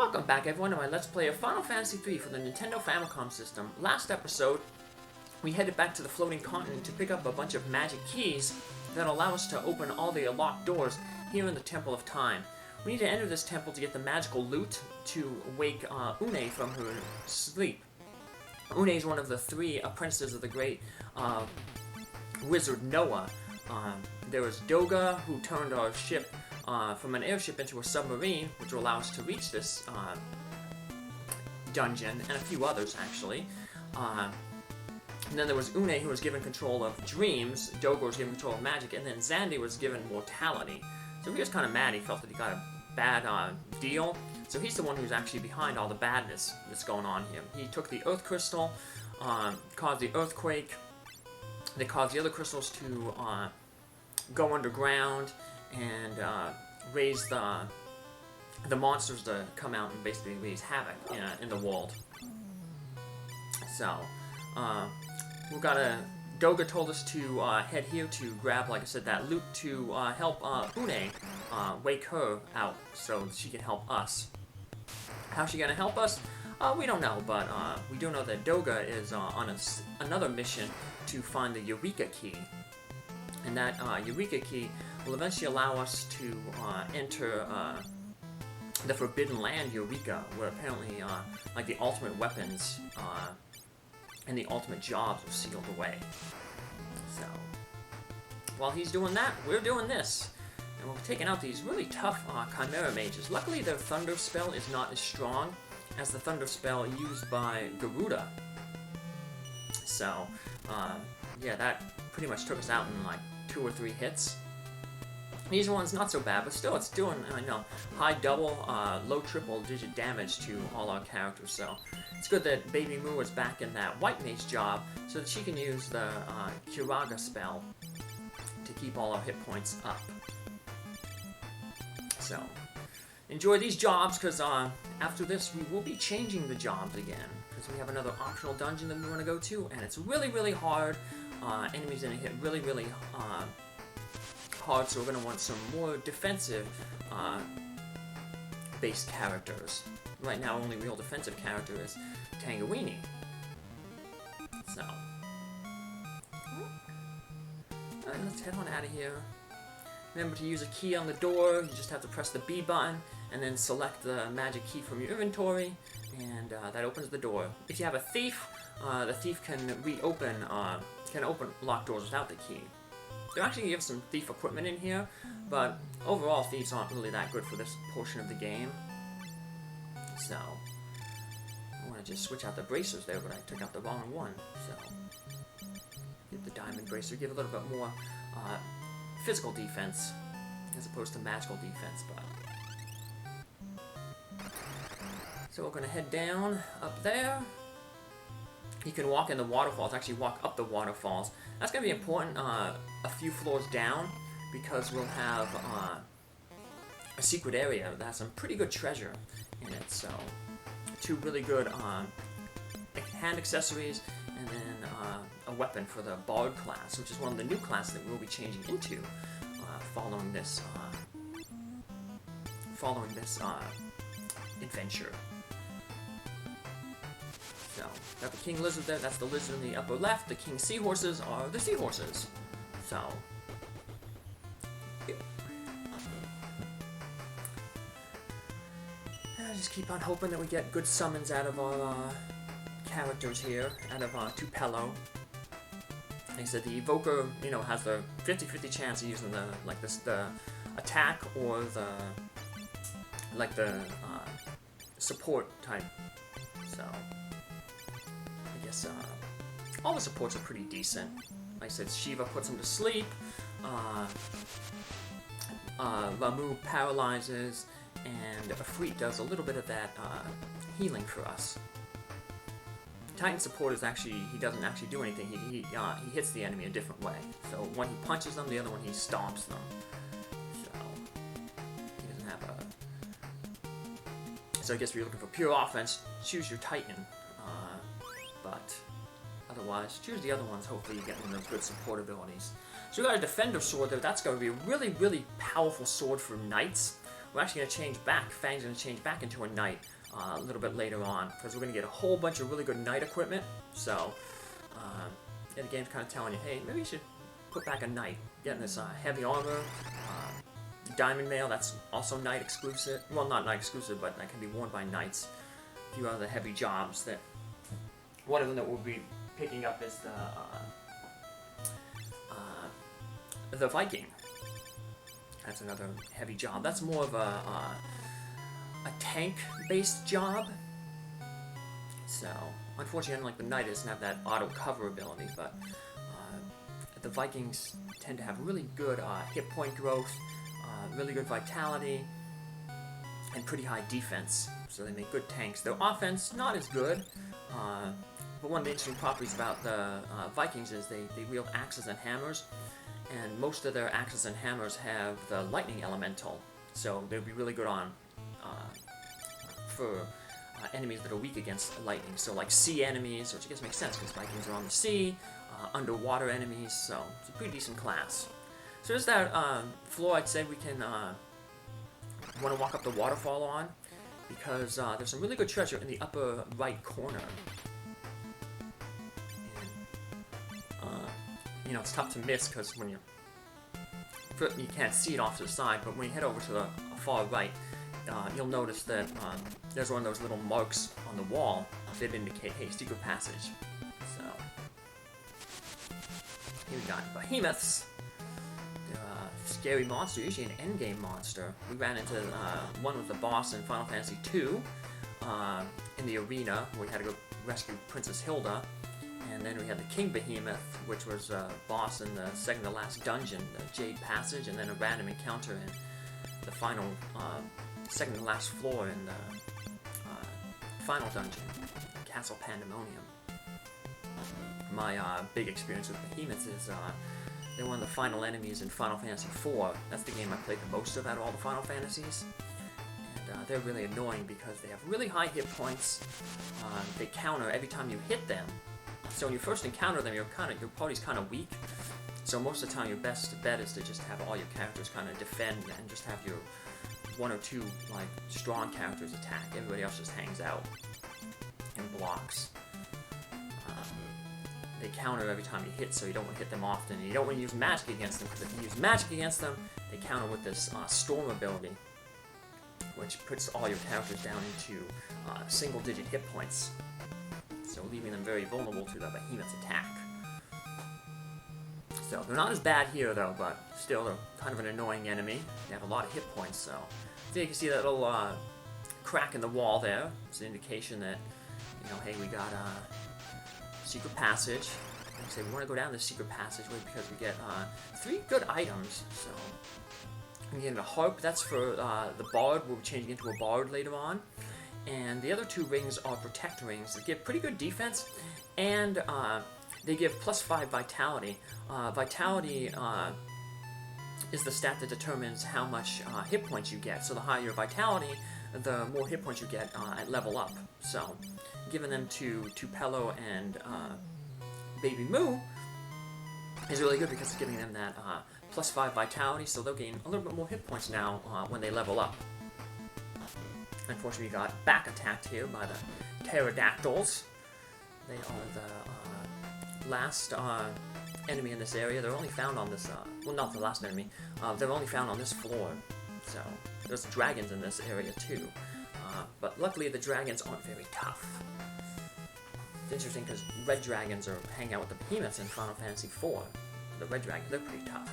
Welcome back everyone to my Let's Play of Final Fantasy III for the Nintendo Famicom system. Last episode, we headed back to the floating continent to pick up a bunch of magic keys that allow us to open all the locked doors here in the Temple of Time. We need to enter this temple to get the magical lute to wake Unei from her sleep. Unei is one of the 3 apprentices of the great wizard Noah. There was Doga, who turned our ship from an airship into a submarine, which will allow us to reach this dungeon, and a few others, actually. And then there was Unei, who was given control of dreams, Doga was given control of magic, and then Xande was given mortality. So he was kind of mad. He felt that he got a bad deal. So he's the one who's actually behind all the badness that's going on here. He took the Earth Crystal, caused the earthquake. They caused the other crystals to go underground and raise the monsters to come out and basically raise havoc in the world. So, we've got Doga told us to head here to grab, like I said, that loot to help Unei wake her out so she can help us. How's she gonna help us? We don't know, but we do know that Doga is on another mission to find the Eureka Key. And that Eureka Key will eventually allow us to enter the Forbidden Land Eureka, where apparently like the ultimate weapons and the ultimate jobs are sealed away. So, while he's doing that, we're doing this. And we're taking out these really tough Chimera mages. Luckily, their Thunder spell is not as strong as the Thunder spell used by Garuda. So, yeah, that pretty much took us out in like 2 or 3 hits. These ones not so bad, but still it's doing, high double, low triple digit damage to all our characters, so it's good that Baby Moo is back in that white mage job so that she can use the Kiraga spell to keep all our hit points up. So, enjoy these jobs, because after this we will be changing the jobs again, because we have another optional dungeon that we want to go to, and it's really, really hard. Enemies going to hit really, really hard, so we're going to want some more defensive based characters. Right now, only real defensive character is Tangeweenie. So, alright, let's head on out of here. Remember to use a key on the door. You just have to press the B button and then select the magic key from your inventory, and that opens the door. If you have a thief, the thief can open locked doors without the key. They're actually give some thief equipment in here, but overall thieves aren't really that good for this portion of the game. So, I want to just switch out the bracers there, but I took out the wrong one. So, get the diamond bracer, give a little bit more physical defense as opposed to magical defense. But so we're going to head down up there. You can walk in the waterfalls, actually walk up the waterfalls. That's going to be important a few floors down, because we'll have a secret area that has some pretty good treasure in it. So, 2 really good hand accessories, and then a weapon for the Bard class, which is one of the new classes that we'll be changing into following this adventure. So, got the King Lizard there, that's the lizard in the upper left. The King Seahorses are the seahorses. So, yeah. I just keep on hoping that we get good summons out of our characters here, out of Tupelo. Like I said, the Evoker, has the 50-50 chance of using the attack or the support type. So, I guess all the supports are pretty decent. Like I said, Shiva puts him to sleep. Ramu paralyzes, and Afrit does a little bit of that healing for us. Titan support is actually, he doesn't actually do anything. He hits the enemy a different way. So one he punches them, the other one he stomps them. So he doesn't have a. So I guess if you're looking for pure offense, choose your Titan. But otherwise, choose the other ones. Hopefully you get one of those good support abilities. So we got a Defender sword there. That's going to be a really, really powerful sword for knights. we're actually going to change back. Fang's going to change back into a knight a little bit later on, because we're going to get a whole bunch of really good knight equipment. So, the game's kind of telling you, hey, maybe you should put back a knight. Getting this heavy armor, diamond mail, that's also knight exclusive. Well, not knight exclusive, but that can be worn by knights. A few other heavy jobs that, one of them that we'll be picking up is the Viking. That's another heavy job. That's more of a tank-based job. So, unfortunately, unlike the Knight, it doesn't have that auto-cover ability, but the Vikings tend to have really good hit point growth, really good vitality, and pretty high defense. So they make good tanks. Their offense, not as good, but one of the interesting properties about the Vikings is they wield axes and hammers, and most of their axes and hammers have the lightning elemental, so they'll be really good on for enemies that are weak against lightning. So like sea enemies, which I guess makes sense because Vikings are on the sea, underwater enemies, so it's a pretty decent class. So there's that floor I'd say we can want to walk up the waterfall on, because there's some really good treasure in the upper right corner. You know, it's tough to miss because when you can't see it off to the side, but when you head over to the far right, you'll notice that there's one of those little marks on the wall that indicate, hey, secret passage. So, here we got behemoths. They're a scary monster, usually an endgame monster. We ran into one with the boss in Final Fantasy II in the arena, where we had to go rescue Princess Hilda. And then we had the King Behemoth, which was a boss in the second to last dungeon, the Jade Passage, and then a random encounter in the final, second to last floor in the final dungeon, Castle Pandemonium. My big experience with Behemoths is they're one of the final enemies in Final Fantasy IV. That's the game I played the most of out of all the Final Fantasies. And they're really annoying because they have really high hit points. They counter every time you hit them. So when you first encounter them, your party's kind of weak. So most of the time, your best bet is to just have all your characters kind of defend and just have your one or two like strong characters attack. Everybody else just hangs out and blocks. They counter every time you hit, so you don't want to hit them often. And you don't want to use magic against them, because if you use magic against them, they counter with this storm ability, which puts all your characters down into single-digit hit points. So leaving them very vulnerable to the Behemoth's attack. So they're not as bad here though, but still they're kind of an annoying enemy. They have a lot of hit points, so you can see that little crack in the wall there. It's an indication that, you know, hey, we got a secret passage. Like I say, we want to go down this secret passageway because we get 3 good items. So we get a harp. That's for the bard. We'll be changing into a bard later on. And the other 2 rings are protect rings. They give pretty good defense, and they give +5 vitality. Vitality is the stat that determines how much hit points you get. So the higher your vitality, the more hit points you get at level up. So giving them to Tupelo and Baby Moo is really good because it's giving them that +5 vitality, so they'll gain a little bit more hit points now when they level up. Unfortunately, we got back attacked here by the pterodactyls. They are the last enemy in this area. They're only found on this, well, not the last enemy. They're only found on this floor. So, there's dragons in this area too. But luckily, the dragons aren't very tough. It's interesting because red dragons hang out with the behemoths in Final Fantasy IV. The red dragons, they're pretty tough.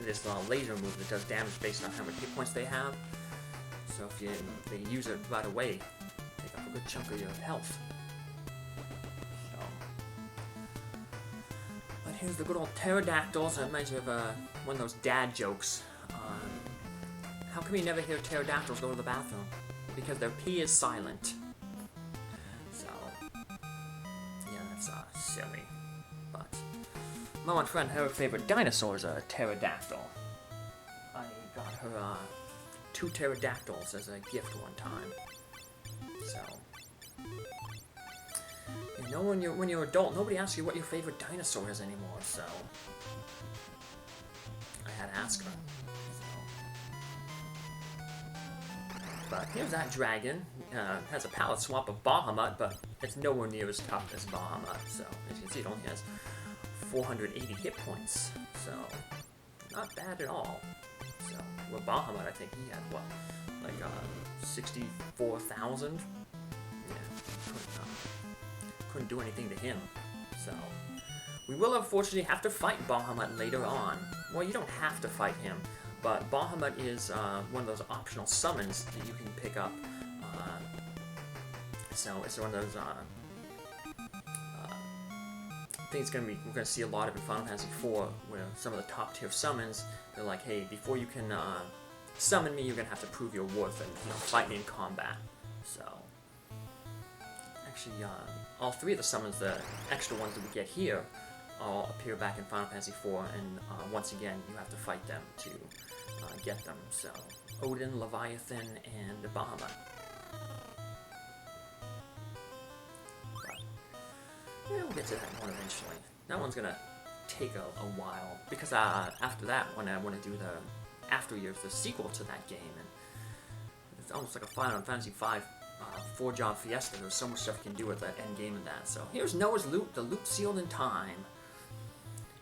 This laser move that does damage based on how many hit points they have. So if they use it right away, take up a good chunk of your health. So, but here's the good old pterodactyls. That reminds me of one of those dad jokes. How come you never hear pterodactyls go to the bathroom? Because their pee is silent. So, yeah, that's silly. But my one friend, her favorite dinosaur is a pterodactyl. I got her 2 pterodactyls as a gift one time. So, you know, when you're an adult, nobody asks you what your favorite dinosaur is anymore. So, I had to ask her. So. But here's that dragon. Has a palette swap of Bahamut, but it's nowhere near as tough as Bahamut. So, as you can see, it only has 480 hit points. So, not bad at all. So, with Bahamut, I think he had, what, like 64,000? Yeah, couldn't do anything to him. So, we will unfortunately have to fight Bahamut later on. Well, you don't have to fight him, but Bahamut is one of those optional summons that you can pick up. So it's one of those things we're gonna see a lot of in Final Fantasy IV, where some of the top tier summons, they're like, hey, before you can summon me, you're gonna have to prove your worth and fight me in combat. So actually, all three of the summons, the extra ones that we get here, all appear back in Final Fantasy IV, and once again, you have to fight them to get them. So Odin, Leviathan, and Bahamut. Yeah, we'll get to that one eventually. That one's gonna take a while, because after that, when I want to do the after years, the sequel to that game, and it's almost like a Final Fantasy V 4-job fiesta. There's so much stuff you can do with that end game and that. So here's Noah's Lute, the Lute sealed in time,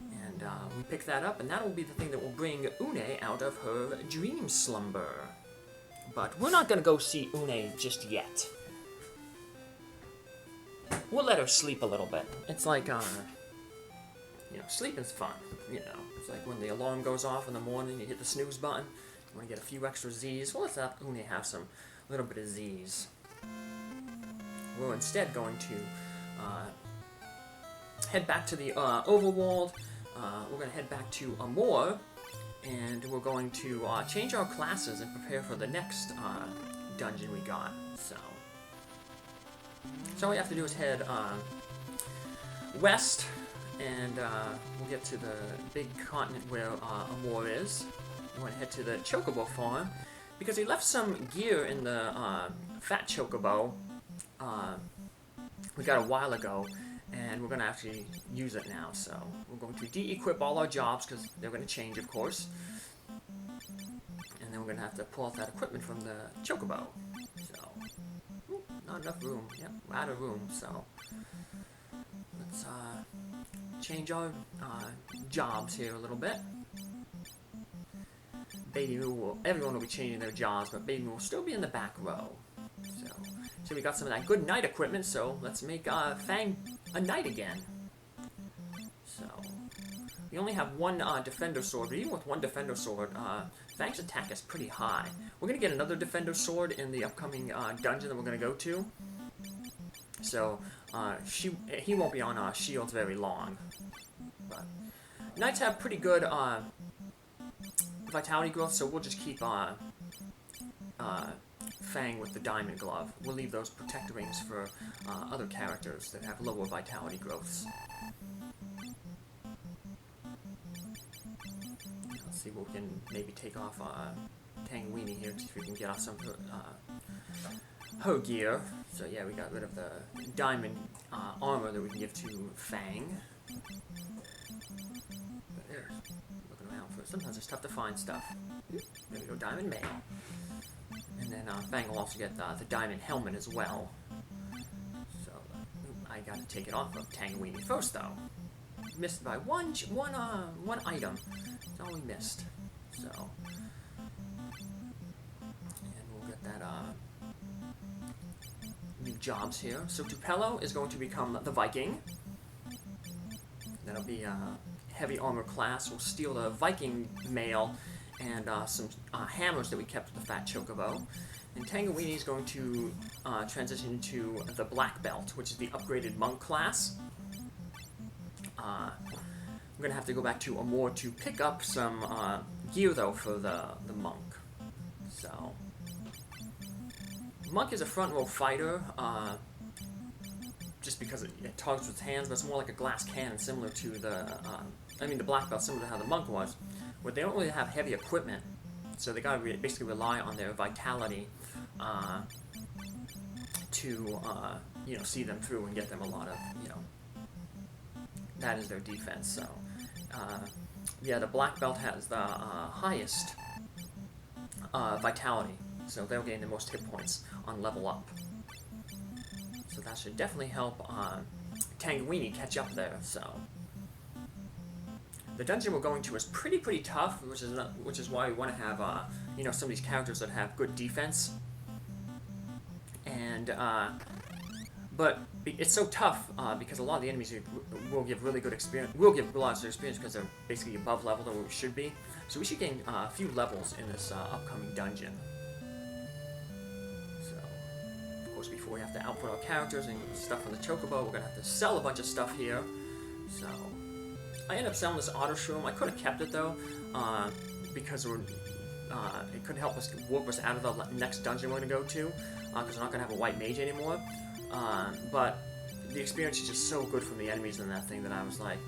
and we pick that up, and that will be the thing that will bring Unei out of her dream slumber. But we're not gonna go see Unei just yet. We'll let her sleep a little bit. It's like, sleeping's fun, It's like when the alarm goes off in the morning, you hit the snooze button, you want to get a few extra Z's. Well, let's let Unei have a little bit of Z's. We're instead going to head back to the overworld. We're going to head back to Amor, and we're going to change our classes and prepare for the next dungeon we got. So all we have to do is head west, and we'll get to the big continent where Amor is. We want to head to the Chocobo farm, because he left some gear in the fat Chocobo we got a while ago, and we're going to actually use it now. So we're going to de-equip all our jobs, because they're going to change, of course. And then we're going to have to pull out that equipment from the Chocobo. So, not enough room. Yep, we're out of room, so let's change our jobs here a little bit. Baby Moo everyone will be changing their jobs, but Baby Moo will still be in the back row. So we got some of that good knight equipment, so let's make Fang a knight again. So we only have one defender sword, but even with one defender sword, Fang's attack is pretty high. We're going to get another defender sword in the upcoming dungeon that we're going to go to. So he won't be on shields very long. But knights have pretty good vitality growth, so we'll just keep Fang with the diamond glove. We'll leave those protector rings for other characters that have lower vitality growths. Let's see what we can maybe take off Tangeweenie here, see if we can get off some of her gear. So yeah, we got rid of the diamond armor that we can give to Fang. But there, looking around for it. Sometimes it's tough to find stuff. There we go, diamond mail. And then Fang will also get the diamond helmet as well. So I got to take it off of Tangeweenie first, though. Missed by one item. That's all we missed. So, and we'll get that new jobs here. So Tupelo is going to become the Viking. That'll be a heavy armor class. We'll steal the Viking mail and some hammers that we kept with the fat Chocobo. And Tangeweenie is going to transition into the Black Belt, which is the upgraded monk class. We're going to have to go back to Amor to pick up some gear, though, for the monk. So, monk is a front row fighter, just because it targets with its hands, but it's more like a glass cannon, similar to the Black Belt, similar to how the monk was, where they don't really have heavy equipment, so they gotta basically rely on their vitality to see them through and get them a lot of that is their defense. So yeah, the black belt has the highest vitality, so they'll gain the most hit points on level up. So that should definitely help Tangeweenie catch up there. So the dungeon we're going to is pretty tough, which is why we want to have you know, some of these characters that have good defense. And but it's so tough because a lot of the enemies will give really good experience. Will give lots of experience because they're basically above level than we should be. So we should gain a few levels in this upcoming dungeon. So, of course, before we have to output our characters and stuff on the chocobo, we're gonna have to sell a bunch of stuff here. So I ended up selling this otter shroom. I could have kept it though, because it could help us warp us out of the next dungeon we're gonna go to, because we're not gonna have a white mage anymore. But the experience is just so good from the enemies in that thing that I was like,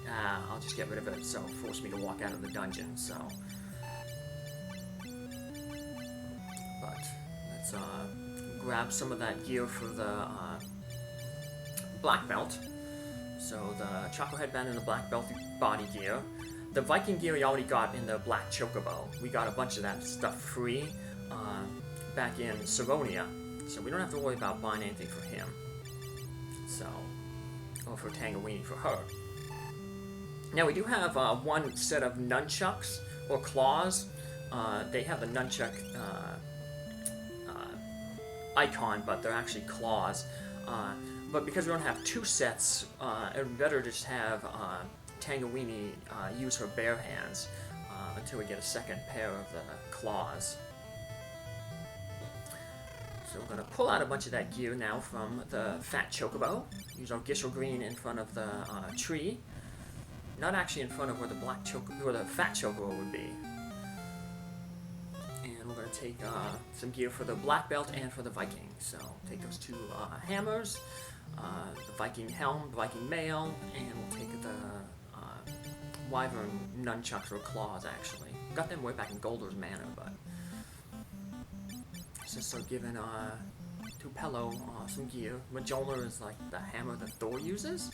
I'll just get rid of it, so it forced me to walk out of the dungeon, so. But let's grab some of that gear for the black belt. So the choco headband and the black belt body gear. The Viking gear we already got in the black chocobo. We got a bunch of that stuff free back in Saronia, so we don't have to worry about buying anything for him. So, or for Tangeweenie, for her. Now we do have one set of nunchucks, or claws. They have the nunchuck icon, but they're actually claws. But because we don't have two sets, it would be better to just have Tangeweenie use her bare hands until we get a second pair of the claws. So we're going to pull out a bunch of that gear now from the fat chocobo. Use our Gishel green in front of the tree. Not actually in front of where the fat chocobo would be. And we're going to take some gear for the black belt and for the Viking. So take those two hammers, the Viking helm, the Viking mail, and we'll take the wyvern nunchucks or claws actually. Got them way back in Golder's Manor, but just start giving Tupelo some gear. Majolner is like the hammer that Thor uses,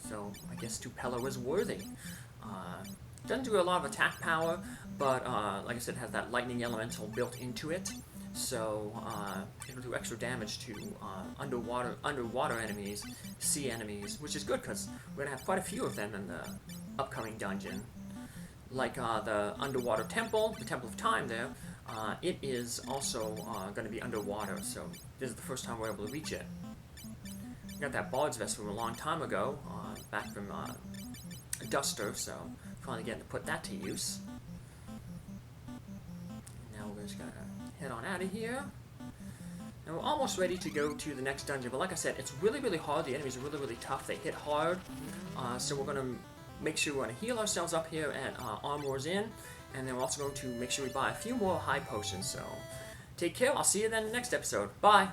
so I guess Tupelo is worthy. Doesn't do a lot of attack power, but like I said, it has that lightning elemental built into it, so it'll do extra damage to underwater enemies, sea enemies, which is good because we're gonna have quite a few of them in the upcoming dungeon. Like the underwater temple, the Temple of Time there. It is also going to be underwater, so this is the first time we're able to reach it. We got that Bard's Vest from a long time ago, back from Duster, so finally getting to put that to use. Now we're just going to head on out of here. And we're almost ready to go to the next dungeon, but like I said, it's really hard. The enemies are really tough. They hit hard, so we're going to make sure we're going to heal ourselves up here at Armor's Inn. And then we're also going to make sure we buy a few more high potions. So take care. I'll see you then in the next episode. Bye.